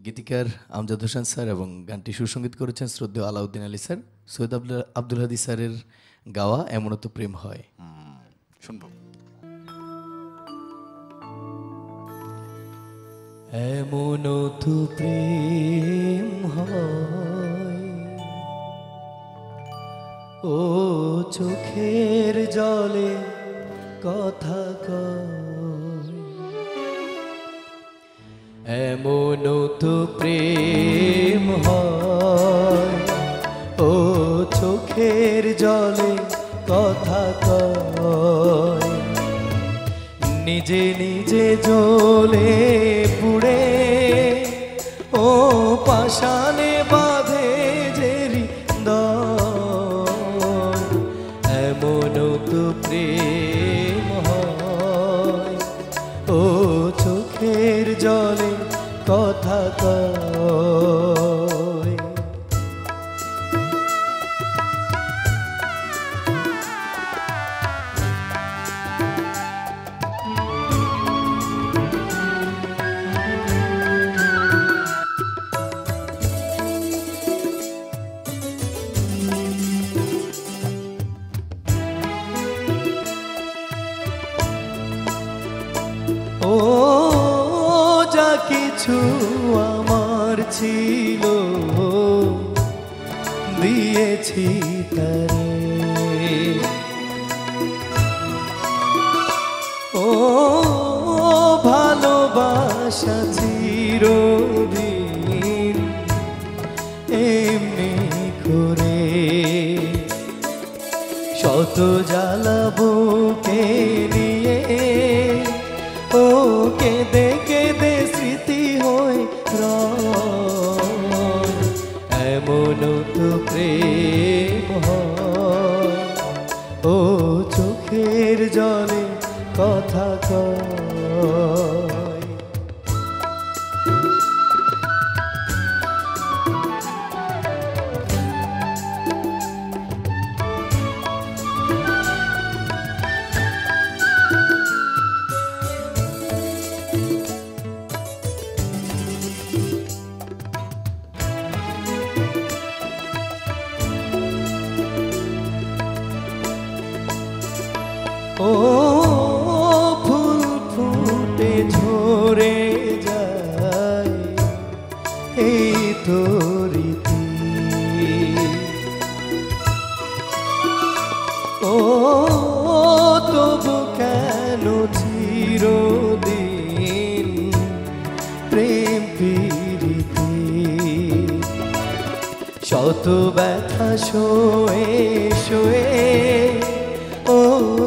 গীতিকার আমজাদ হোসেন স্যার এবং গানটি সুসঙ্গীত করেছেন শ্রদ্ধেয় আলাউদ্দিন আলী স্যার। সৈয়দ আব্দুল হাদী স্যারের গাওয়া এমনও তো প্রেম হয়। শুনবো। এমনও তো প্রেম হয়, ও চোখের জলে কথা কয়। এমনও তো প্রেম হয়, ও চোখের জলে কথা কয়। নিজে নিজে জ্বলে পুড়ে ও পাষাণে বাঁধে যে হৃদয়। এমনও তো প্রেম হয়, ও চোখের জলে কথা কয়। ও যা কিছু আমার ছিল দিয়েছি তারে। ও ভালোবাসা চিরদিন এমনি করে শত জ্বালাবুকে নিয়ে ও কেঁদে কেঁদে স্মৃতি হয়ে রয়। এমনও তো প্রেম হয়, ও চোখের জলে কথা কয়। ও ফুল ফুটে ঝরে যায় এই তো রীতি। ও তবু কেন চিরদিন প্রেম প্রীতি। শত ব্যথা সয়ে সয়ে ও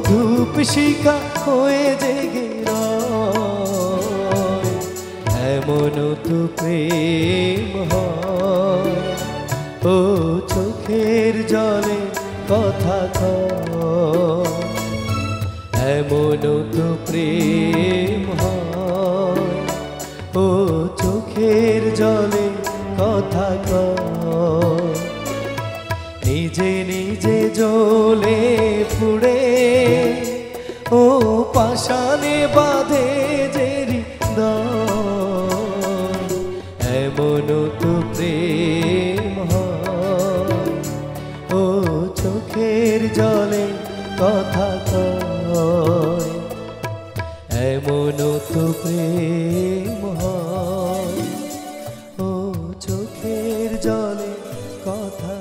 ধূপ শিখা হয়ে জেগে রয়। এমনও তো প্রেম হয়, ও চোখের জলে কথা কয়। এমনও তো প্রেম হয়, ও চোখের জলে কথা কয়। নিজে নিজে জ্বলে পুড়ে ও পাষাণে বাঁধে যে হৃদয়। এমনও তো প্রেম হয়, ও চোখের জলে কথা কয়। এমনও তো প্রেম হয়, ও চোখের জলে কথা